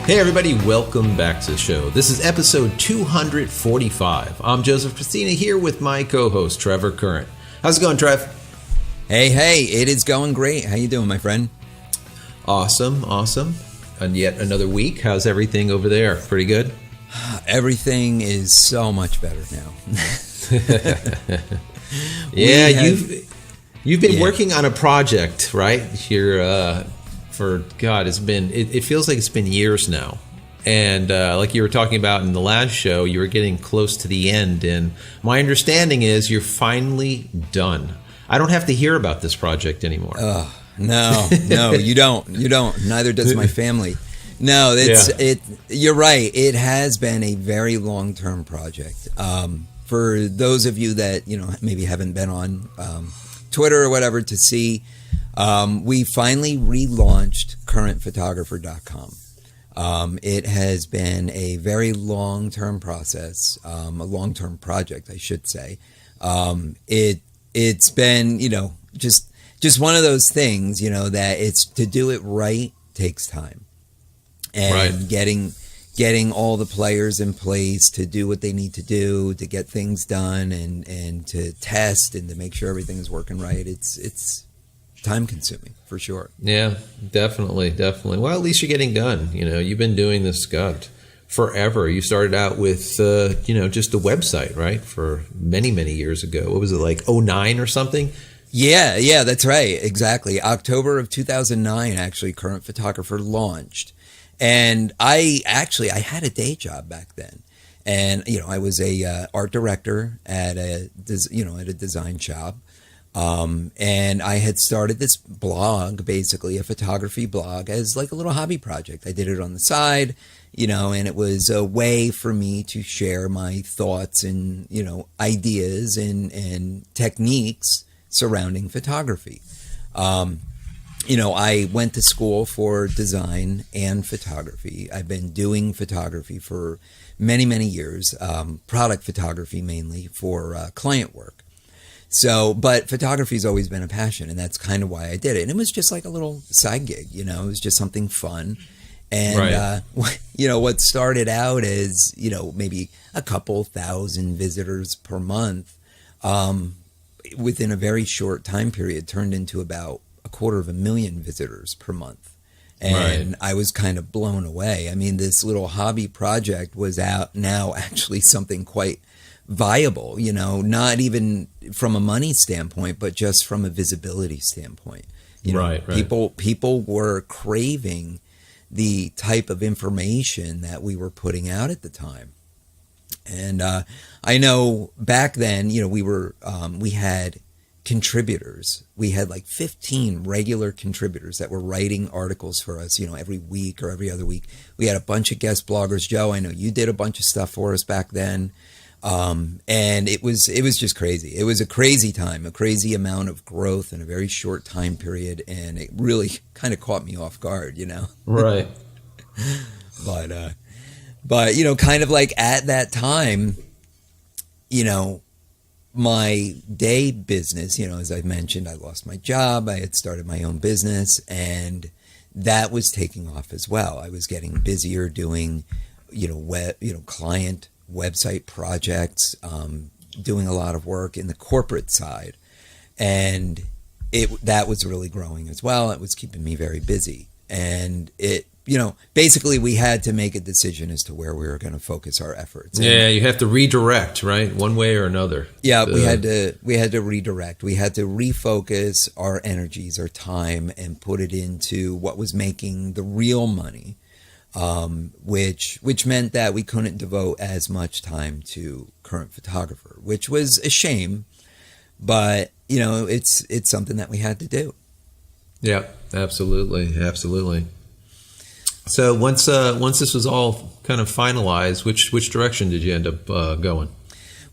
Hey everybody, welcome back to the show. This is episode 245. I'm Joseph Cristina here with my co-host Trevor Current. How's it going, Trev? Hey, it is going great. How you doing, my friend? Awesome. And yet another week. How's everything over there? Pretty good? Everything is so much better now. You've been working on a project, right? Here for God, it feels like it's been years now. And like you were talking about in the last show, you were getting close to the end. And my understanding is you're finally done. I don't have to hear about this project anymore. No, you don't. Neither does my family. No, you're right. It has been a very long-term project. For those of you that, maybe haven't been on Twitter or whatever to see, we finally relaunched currentphotographer.com. It has been a very long-term process, a long-term project, I should say. It's been, just one of those things, that it's to do it right takes time. And getting all the players in place to do what they need to do, to get things done and to test and to make sure everything is working right. It's time consuming for sure. Yeah, definitely. Well, at least you're getting done. You've been doing this, God, forever. You started out with, just a website, right? For many, many years ago. What was it, like 2009 or something? Yeah, that's right. Exactly. October of 2009, actually, Current Photographer launched. And I had a day job back then. And, I was a art director at a design shop. And I had started this blog, basically a photography blog, as like a little hobby project. I did it on the side, and it was a way for me to share my thoughts and, ideas and techniques surrounding photography. I went to school for design and photography. I've been doing photography for many, many years, product photography mainly for client work. So, but photography's always been a passion, and that's kind of why I did it. And it was just like a little side gig, it was just something fun. And, what started out as, maybe a couple thousand visitors per month, within a very short time period turned into about 250,000 visitors per month. And I was kind of blown away. I mean, this little hobby project was out now actually something quite viable, not even from a money standpoint, but just from a visibility standpoint. Right. People were craving the type of information that we were putting out at the time. And I know back then, we had contributors. We had like 15 regular contributors that were writing articles for us, every week or every other week. We had a bunch of guest bloggers. Joe, I know you did a bunch of stuff for us back then. And it was just crazy. It was a crazy time, a crazy amount of growth in a very short time period. And it really kind of caught me off guard, Right. But, kind of like at that time, my day business, as I mentioned, I lost my job. I had started my own business, and that was taking off as well. I was getting busier doing, client website projects, doing a lot of work in the corporate side, and that was really growing as well. It was keeping me very busy, and basically we had to make a decision as to where we were going to focus our efforts. Yeah, you have to redirect, right? One way or another. Yeah, we had to redirect. We had to refocus our energies, our time, and put it into what was making the real money, which meant that we couldn't devote as much time to Current Photographer, which was a shame, but it's something that we had to do. Yeah, absolutely. So once this was all kind of finalized, which direction did you end up going?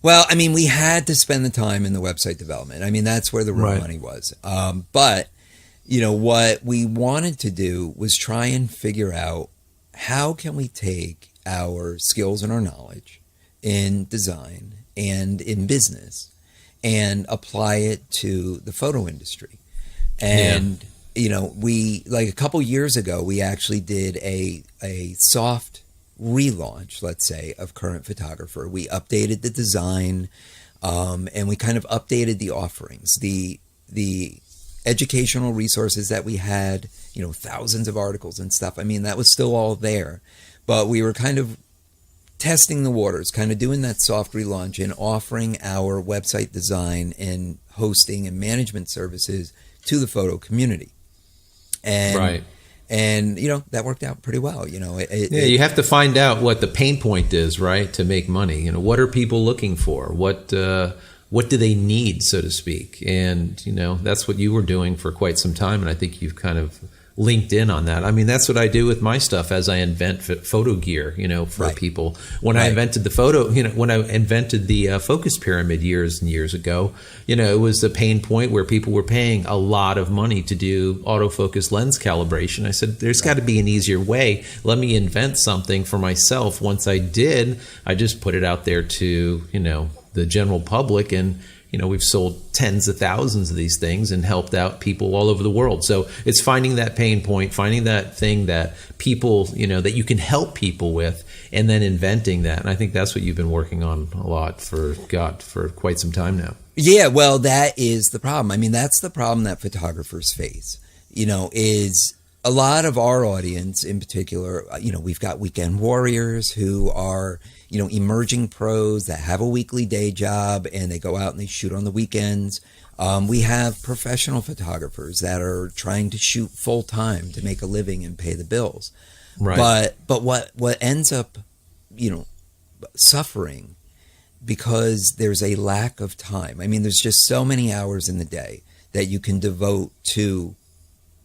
Well, I mean, we had to spend the time in the website development. I mean, that's where the real money was. But what we wanted to do was try and figure out how can we take our skills and our knowledge in design and in business and apply it to the photo industry. And we, like a couple years ago, we actually did a soft relaunch, let's say, of Current Photographer. We updated the design, and we kind of updated the offerings, the educational resources that we had, thousands of articles and stuff. I mean, that was still all there, but we were kind of testing the waters, kind of doing that soft relaunch and offering our website design and hosting and management services to the photo community. And, right. And, that worked out pretty well. You have to find out what the pain point is, right, to make money. What are people looking for? What do they need, so to speak? And, that's what you were doing for quite some time. And I think you've kind of linked in on that. I mean, that's what I do with my stuff as I invent photo gear, for right. people. When I invented the photo, when I invented the focus pyramid years and years ago, it was a pain point where people were paying a lot of money to do autofocus lens calibration. I said, there's got to be an easier way. Let me invent something for myself. Once I did, I just put it out there to, the general public, and we've sold tens of thousands of these things and helped out people all over the world. So it's finding that pain point, finding that thing that people, that you can help people with, and then inventing that. And I think that's what you've been working on a lot for quite some time now. Yeah, well, that is the problem. I mean, that's the problem that photographers face, is a lot of our audience in particular, we've got weekend warriors who are, emerging pros that have a weekly day job and they go out and they shoot on the weekends. We have professional photographers that are trying to shoot full time to make a living and pay the bills. Right. But what ends up, suffering because there's a lack of time. I mean, there's just so many hours in the day that you can devote to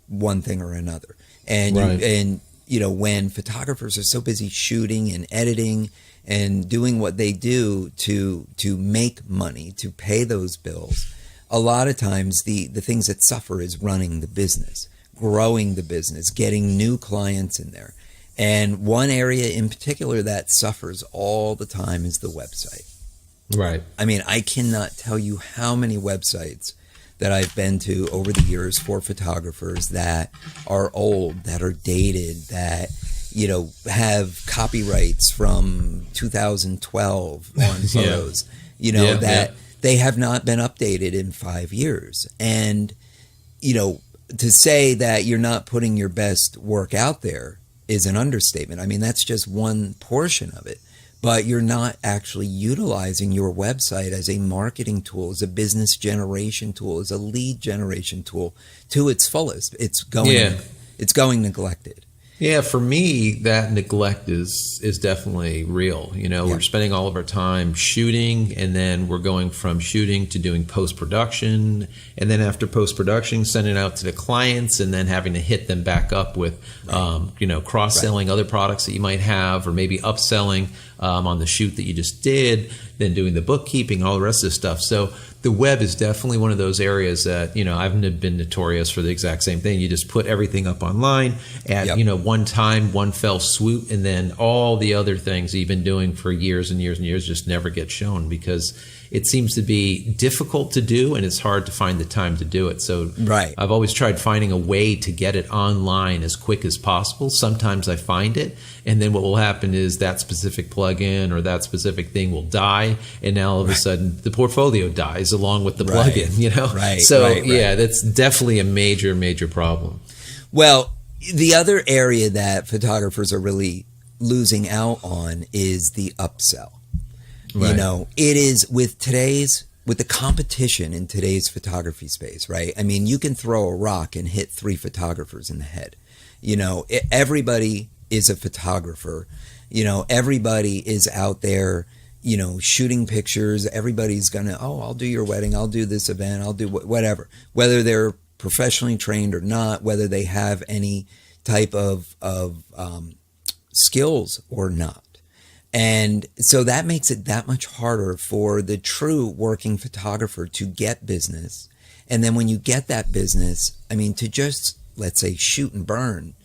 one thing or another. And right. When photographers are so busy shooting and editing and doing what they do to make money, to pay those bills, a lot of times the things that suffer is running the business, growing the business, getting new clients in there. And one area in particular that suffers all the time is the website. Right. I mean, I cannot tell you how many websites that I've been to over the years for photographers that are old, that are dated, that, have copyrights from 2012 on photos, they have not been updated in 5 years. And, to say that you're not putting your best work out there is an understatement. I mean, that's just one portion of it. But you're not actually utilizing your website as a marketing tool, as a business generation tool, as a lead generation tool to its fullest. It's going neglected. Yeah, for me, that neglect is definitely real. We're spending all of our time shooting, and then we're going from shooting to doing post-production, and then after post-production, sending it out to the clients, and then having to hit them back up with, cross-selling other products that you might have, or maybe upselling on the shoot that you just did, then doing the bookkeeping, all the rest of this stuff. So the web is definitely one of those areas that, I've been notorious for the exact same thing. You just put everything up online at, one time, one fell swoop, and then all the other things you've been doing for years and years and years just never get shown because it seems to be difficult to do and it's hard to find the time to do it. So I've always tried finding a way to get it online as quick as possible. Sometimes I find it, and then what will happen is that specific plugin or that specific thing will die, and now all of a sudden the portfolio dies along with the plugin, Yeah, that's definitely a major, major problem. Well, the other area that photographers are really losing out on is the upsell. Right. It is with the competition in today's photography space, right? I mean, you can throw a rock and hit 3 photographers in the head. Everybody is a photographer. Everybody is out there, shooting pictures. Everybody's gonna, I'll do your wedding. I'll do this event. I'll do whatever. Whether they're professionally trained or not, whether they have any type of skills or not. And so that makes it that much harder for the true working photographer to get business. And then when you get that business, I mean, to just, let's say, shoot and burn,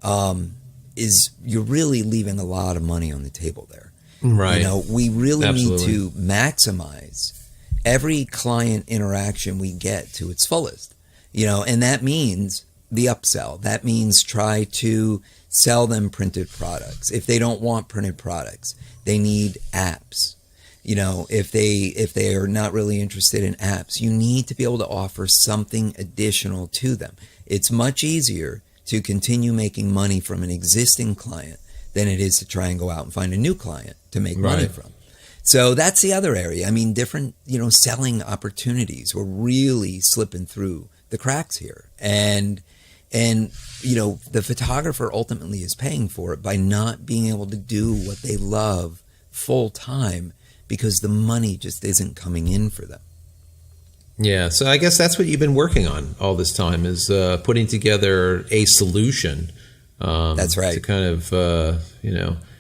you're really leaving a lot of money on the table there. Right. We really need to maximize every client interaction we get to its fullest. And that means the upsell. That means try to sell them printed products. If they don't want printed products, they need apps. You know, if they are not really interested in apps, you need to be able to offer something additional to them. It's much easier to continue making money from an existing client than it is to try and go out and find a new client to make money from. So that's the other area. I mean, different, selling opportunities. We're really slipping through the cracks here. And the photographer ultimately is paying for it by not being able to do what they love full time because the money just isn't coming in for them. Yeah, so I guess that's what you've been working on all this time is putting together a solution. That's right. To kind of,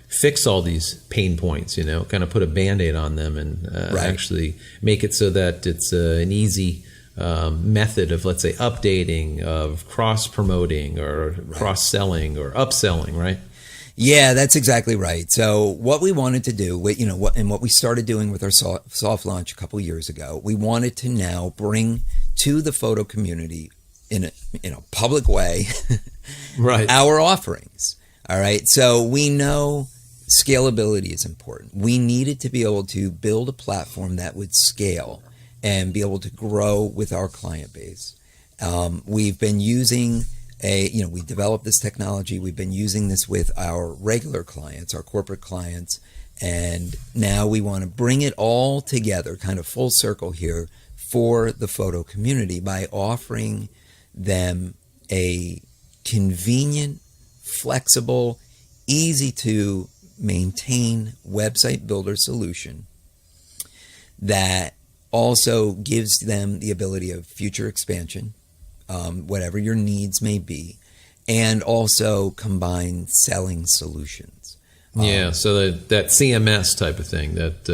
fix all these pain points, kind of put a Band-Aid on them and actually make it so that it's an easy method of, let's say, updating, of cross-promoting or cross-selling or upselling, right? Yeah, that's exactly right. So what we wanted to do, what we started doing with our soft launch a couple years ago, we wanted to now bring to the photo community in a public way our offerings. All right. So we know scalability is important. We needed to be able to build a platform that would scale and be able to grow with our client base. We've been using we developed this technology. We've been using this with our regular clients, our corporate clients, and now we want to bring it all together, kind of full circle here for the photo community by offering them a convenient, flexible, easy to maintain website builder solution that also gives them the ability of future expansion, whatever your needs may be, and also combine selling solutions. So that CMS type of thing that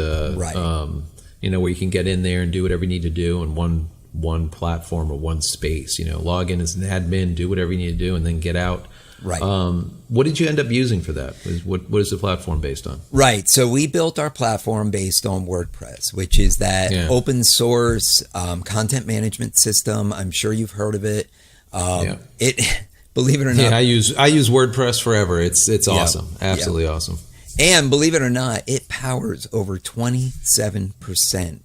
where you can get in there and do whatever you need to do in one platform or one space. Log in as an admin, do whatever you need to do, and then get out. Right. What did you end up using for that? What is the platform based on? Right. So we built our platform based on WordPress, which is that open source content management system. I'm sure you've heard of it. It, believe it or not, I use WordPress forever. It's awesome. Absolutely awesome. And believe it or not, it powers over 27%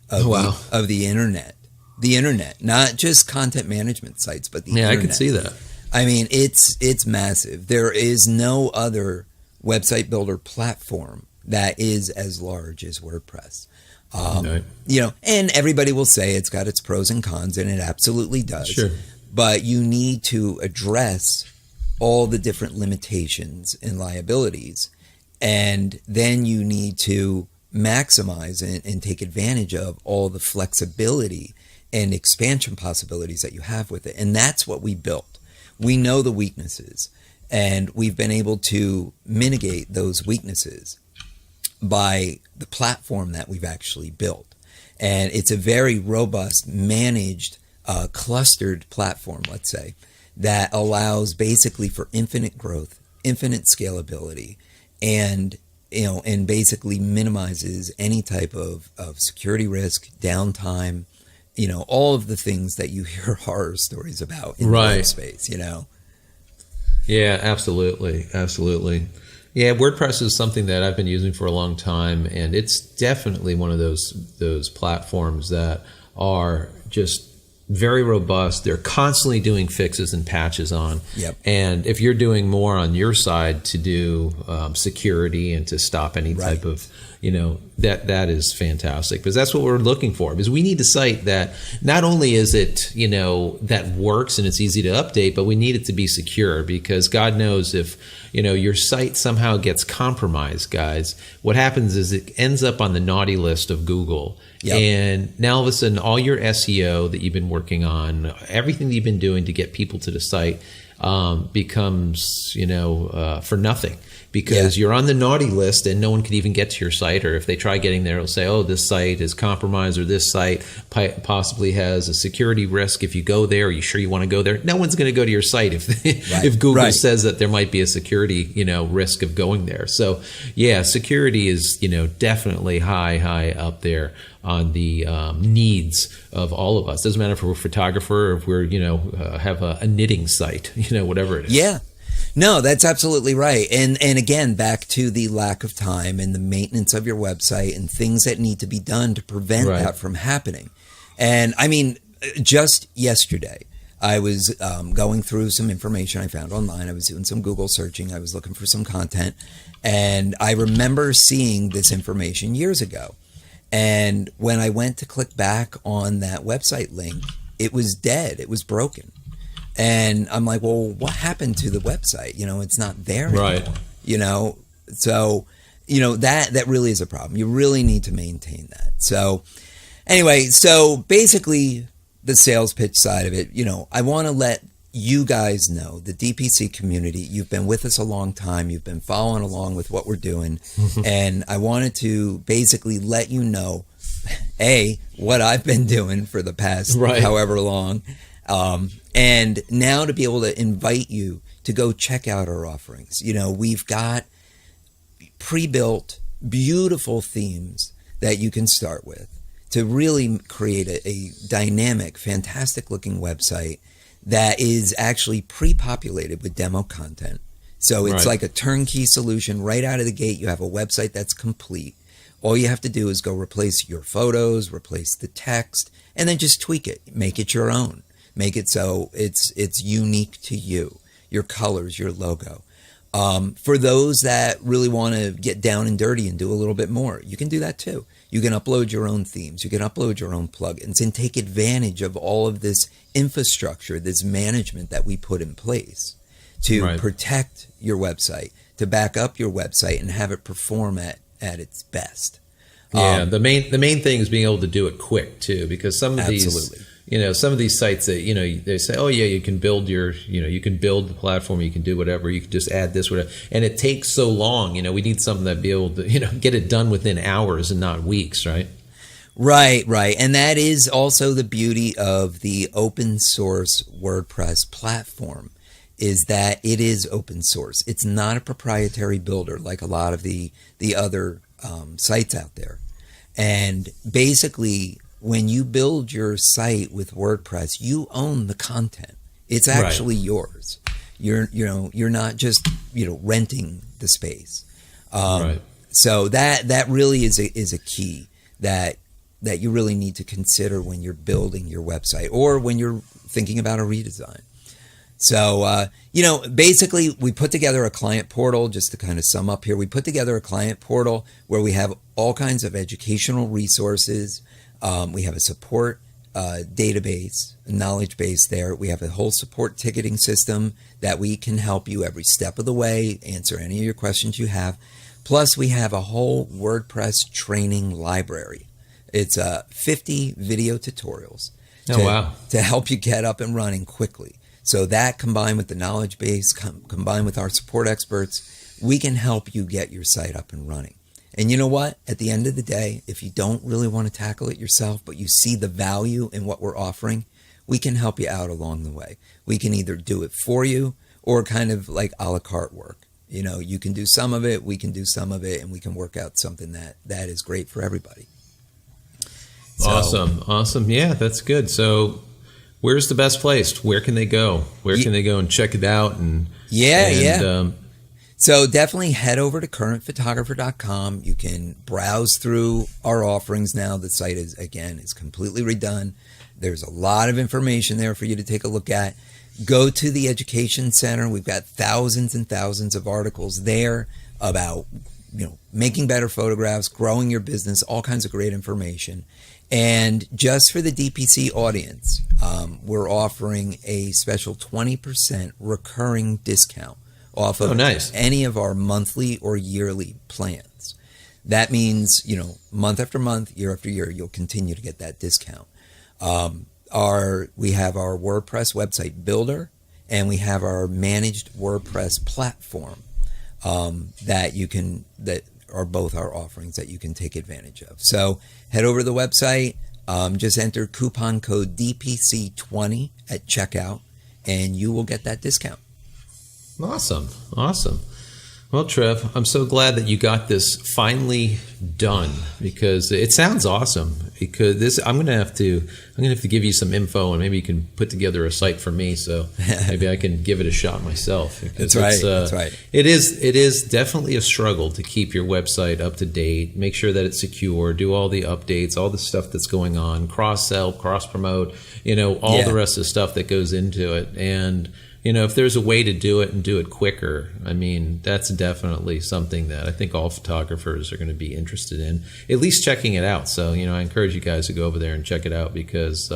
of the internet. The internet, not just content management sites, but the internet. I can see that. I mean, it's massive. There is no other website builder platform that is as large as WordPress. And everybody will say it's got its pros and cons, and it absolutely does. Sure. But you need to address all the different limitations and liabilities, and then you need to maximize and take advantage of all the flexibility and expansion possibilities that you have with it. And that's what we built. We know the weaknesses, and we've been able to mitigate those weaknesses by the platform that we've actually built. And it's a very robust, managed, clustered platform, let's say, that allows basically for infinite growth, infinite scalability, and basically minimizes any type of security risk, downtime, all of the things that you hear horror stories about in the space, Yeah, absolutely. Absolutely. Yeah, WordPress is something that I've been using for a long time, and it's definitely one of those platforms that are just very robust. They're constantly doing fixes and patches on. Yep. And if you're doing more on your side to do security and to stop any type of, that is fantastic, because that's what we're looking for. Because we need a site that not only is it, that works and it's easy to update, but we need it to be secure, because God knows if, your site somehow gets compromised, guys, what happens is it ends up on the naughty list of Google. Yep. And now all of a sudden, all your SEO that you've been working on, everything that you've been doing to get people to the site becomes, for nothing. because you're on the naughty list and no one can even get to your site. Or if they try getting there, it'll say, oh, this site is compromised, or this site possibly has a security risk. If you go there, are you sure you want to go there? No one's going to go to your site if Google says that there might be a security, risk of going there. So yeah, security is, definitely high up there on the needs of all of us. Doesn't matter if we're a photographer or if we're, have a knitting site, whatever it is. Yeah. No, that's absolutely right. And again, back to the lack of time and the maintenance of your website and things that need to be done to prevent that from happening. And I mean, just yesterday, I was going through some information I found online. I was doing some Google searching. I was looking for some content. And I remember seeing this information years ago. And when I went to click back on that website link, it was dead. It was broken. And I'm like, well, what happened to the website? It's not there anymore. So, that really is a problem. You really need to maintain that. So anyway, so basically the sales pitch side of it, I want to let you guys know, the DPC community, you've been with us a long time. You've been following along with what we're doing. And I wanted to basically let you know, what I've been doing for the past however long. And now to be able to invite you to go check out our offerings. We've got pre-built, beautiful themes that you can start with to really create a dynamic, fantastic looking website that is actually pre-populated with demo content. So it's like a turnkey solution right out of the gate. You have a website that's complete. All you have to do is go replace your photos, replace the text, and then just tweak it, make it your own. Make it so it's unique to you, your colors, your logo. For those that really want to get down and dirty and do a little bit more, you can do that too. You can upload your own themes. You can upload your own plugins and take advantage of all of this infrastructure, this management that we put in place to protect your website, to back up your website and have it perform at its best. Yeah, the main thing is being able to do it quick too, because some of these some of these sites that, they say, oh yeah, you can build you can build the platform, you can do whatever, you can just add this, whatever. And it takes so long, we need something that be able to, get it done within hours and not weeks, right? Right. And that is also the beauty of the open source WordPress platform, is that it is open source. It's not a proprietary builder like a lot of the other sites out there. And basically, when you build your site with WordPress, you own the content. It's actually yours. You're not just renting the space. So that really is a key that you really need to consider when you're building your website or when you're thinking about a redesign. So basically, we put together a client portal. Just to kind of sum up here, we put together a client portal where we have all kinds of educational resources. We have a support database, a knowledge base there. We have a whole support ticketing system that we can help you every step of the way, answer any of your questions you have. Plus, we have a whole WordPress training library. It's 50 video tutorials to help you get up and running quickly. So that, combined with the knowledge base, combined with our support experts, we can help you get your site up and running. And you know what? At the end of the day, if you don't really want to tackle it yourself, but you see the value in what we're offering, we can help you out along the way. We can either do it for you or kind of like a la carte work. You can do some of it, we can do some of it, and we can work out something that is great for everybody. So, Awesome. Yeah, that's good. So where's the best place? Where can they go? Where can they go and check it out? So definitely head over to currentphotographer.com. You can browse through our offerings now. The site is completely redone. There's a lot of information there for you to take a look at. Go to the Education Center. We've got thousands and thousands of articles there about making better photographs, growing your business, all kinds of great information. And just for the DPC audience, we're offering a special 20% recurring discount off of any of our monthly or yearly plans. That means, month after month, year after year, you'll continue to get that discount. We have our WordPress website builder, and we have our managed WordPress platform. that are both our offerings that you can take advantage of. So head over to the website, just enter coupon code DPC20 at checkout, and you will get that discount. Awesome. Well, Trev, I'm so glad that you got this finally done, because it sounds awesome. Because I'm gonna have to give you some info, and maybe you can put together a site for me, so maybe I can give it a shot myself. That's right. That's right. It is definitely a struggle to keep your website up to date, make sure that it's secure, do all the updates, all the stuff that's going on, cross sell, cross promote, all the rest of the stuff that goes into it. And if there's a way to do it and do it quicker, I mean, that's definitely something that I think all photographers are going to be interested in, at least checking it out. So, I encourage you guys to go over there and check it out, because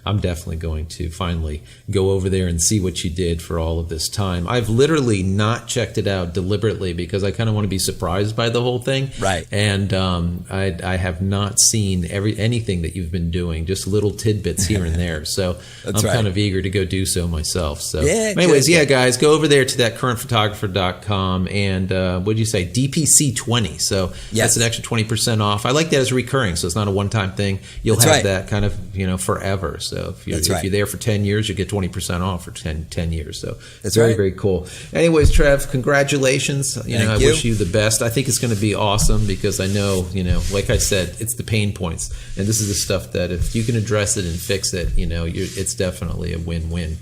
I'm definitely going to finally go over there and see what you did for all of this time. I've literally not checked it out deliberately, because I kind of want to be surprised by the whole thing. Right. And I have not seen anything that you've been doing, just little tidbits here and there. So I'm kind of eager to go do so myself. So anyways, guys, go over there to that currentphotographer.com, and what did you say? DPC20. So that's an extra 20% off. I like that as recurring, so it's not a one-time thing. You'll have that kind of, forever. So if you're there for 10 years, you get 20% off for 10 years. So that's very cool. Anyways, Trev, congratulations. I wish you the best. I think it's going to be awesome, because I know, like I said, it's the pain points. And this is the stuff that if you can address it and fix it, it's definitely a win-win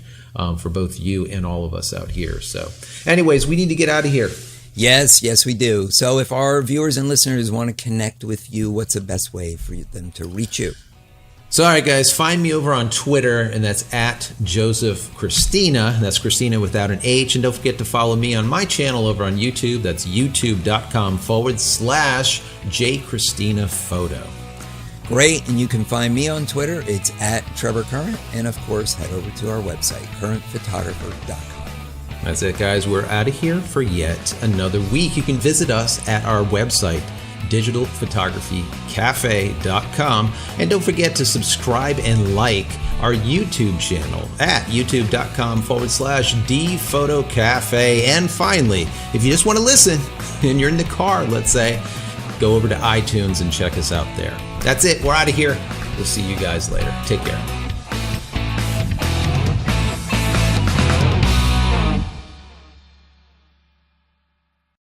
for both you and all of us out here. So anyways, we need to get out of here. Yes, we do. So if our viewers and listeners want to connect with you, what's the best way for them to reach you? So, all right, guys, find me over on Twitter, and that's at Joseph Cristina. That's Cristina without an H. And don't forget to follow me on my channel over on YouTube. That's youtube.com/JCristinaPhoto. Great. And you can find me on Twitter. It's at Trevor Current. And, of course, head over to our website, currentphotographer.com. That's it, guys. We're out of here for yet another week. You can visit us at our website, digitalphotographycafe.com. And don't forget to subscribe and like our YouTube channel at youtube.com/dphotocafe. And finally, if you just want to listen and you're in the car, let's say, go over to iTunes and check us out there. That's it. We're out of here. We'll see you guys later. Take care.